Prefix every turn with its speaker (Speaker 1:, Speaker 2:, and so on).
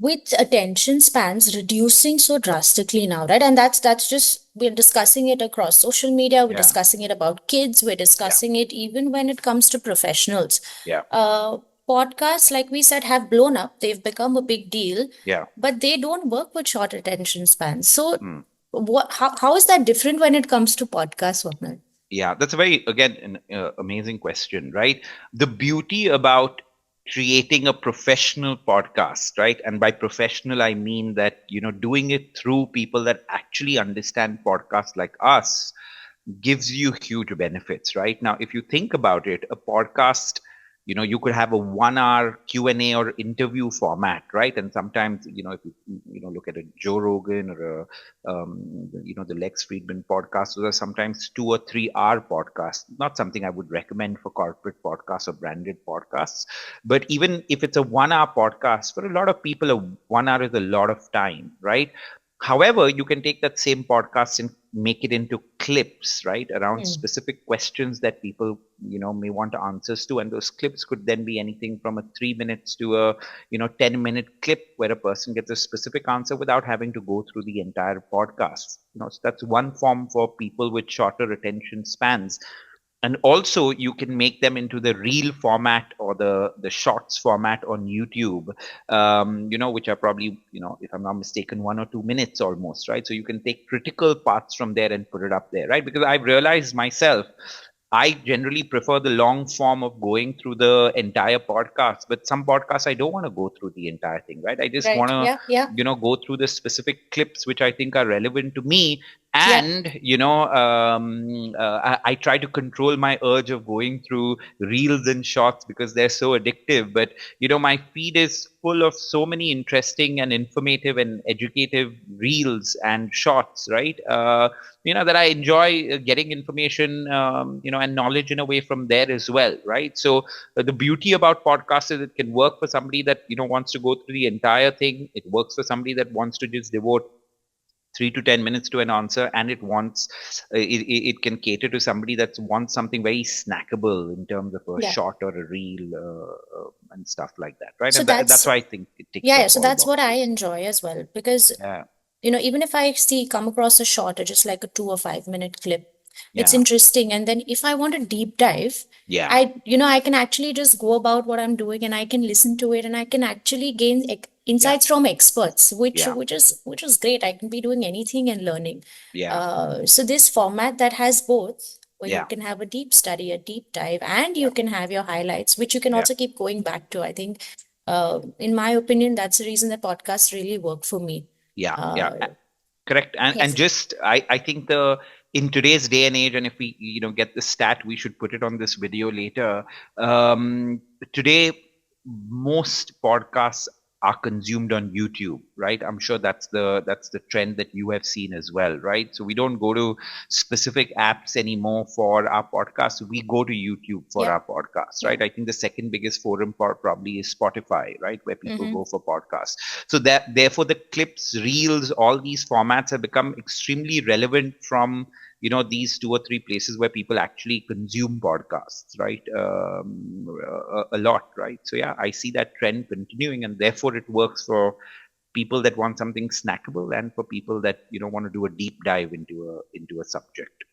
Speaker 1: with attention spans reducing so drastically now, right? And that's just, we're discussing it across social media, we're
Speaker 2: Yeah,
Speaker 1: discussing it about kids, we're
Speaker 2: yeah,
Speaker 1: discussing it even when it comes to professionals.
Speaker 2: yeah,
Speaker 1: uh Podcasts, like we said, have blown up, they've become a big deal,
Speaker 2: yeah.
Speaker 1: but they don't work with short attention spans. So
Speaker 2: Hmm.
Speaker 1: how is that different when it comes to podcasts, Swapnil?
Speaker 2: Yeah, that's a very, again, an amazing question, right? The beauty about creating a professional podcast, right? And by professional, I mean that, doing it through people that actually understand podcasts like us gives you huge benefits, right? Now, if you think about it, a podcast, you could have a 1 hour Q&A or interview format, right? And sometimes, if you look at a Joe Rogan or the Lex Friedman podcast, those are sometimes 2 or 3 hour podcasts. Not something I would recommend for corporate podcasts or branded podcasts. But even if it's a 1 hour podcast, for a lot of people, a 1 hour is a lot of time, right? However, you can take that same podcast and make it into clips, right, around
Speaker 1: Hmm.
Speaker 2: specific questions that people, may want answers to. And those clips could then be anything from a 3 minutes to a, 10-minute clip where a person gets a specific answer without having to go through the entire podcast. So that's one form for people with shorter attention spans. And also you can make them into the reel format or the shorts format on YouTube, which are probably, if I'm not mistaken, 1 or 2 minutes almost, right? So you can take critical parts from there and put it up there, right? Because I've realized myself, I generally prefer the long form of going through the entire podcast, but some podcasts I don't want to go through the entire thing, right? I just want
Speaker 1: Right.
Speaker 2: to,
Speaker 1: Yeah, yeah,
Speaker 2: go through the specific clips which I think are relevant to me.
Speaker 1: yeah.
Speaker 2: And I try to control my urge of going through reels and shorts because they're so addictive. But my feed is full of so many interesting and informative and educative reels and shorts, right? That I enjoy getting information, and knowledge in a way from there as well, right? So the beauty about podcasts is it can work for somebody that wants to go through the entire thing. It works for somebody that wants to just devote 3 to 10 minutes to an answer, and it can cater to somebody that wants something very snackable in terms of a
Speaker 1: Yeah.
Speaker 2: short or a reel, and stuff like that, right?
Speaker 1: So
Speaker 2: And that's
Speaker 1: that's,
Speaker 2: why I think it ticks
Speaker 1: yeah, yeah,
Speaker 2: off
Speaker 1: so
Speaker 2: all
Speaker 1: that's what I
Speaker 2: boxes.
Speaker 1: enjoy as well. Because,
Speaker 2: Yeah,
Speaker 1: even if I come across a short or just like a 2 or 5 minute clip, it's
Speaker 2: yeah,
Speaker 1: interesting. And then if I want a deep dive,
Speaker 2: yeah,
Speaker 1: I can actually just go about what I'm doing and I can listen to it and I can actually gain
Speaker 2: yeah,
Speaker 1: insights from experts, which
Speaker 2: yeah,
Speaker 1: which is great. I can be doing anything and learning.
Speaker 2: yeah,
Speaker 1: So this format that has both, where you
Speaker 2: yeah,
Speaker 1: can have a deep study, a deep dive, and
Speaker 2: yeah,
Speaker 1: you can have your highlights, which you can
Speaker 2: yeah,
Speaker 1: also keep going back to. I think, in my opinion, that's the reason that podcasts really work for me.
Speaker 2: yeah, yeah.
Speaker 1: Uh,
Speaker 2: Correct. And
Speaker 1: yes.
Speaker 2: just I think the in today's day and age, and if we get the stat, we should put it on this video later. Today, most podcasts are consumed on YouTube, right? I'm sure that's the trend that you have seen as well, right? So we don't go to specific apps anymore for our podcasts. We go to YouTube for
Speaker 1: Yep.
Speaker 2: our podcasts,
Speaker 1: Yeah.
Speaker 2: right? I think the second biggest forum probably is Spotify, right, where people
Speaker 1: Mm-hmm.
Speaker 2: go for podcasts. So that therefore the clips, reels, all these formats have become extremely relevant from these two or three places where people actually consume podcasts, right? A lot, right? So yeah, I see that trend continuing, and therefore it works for people that want something snackable and for people that want to do a deep dive into a subject.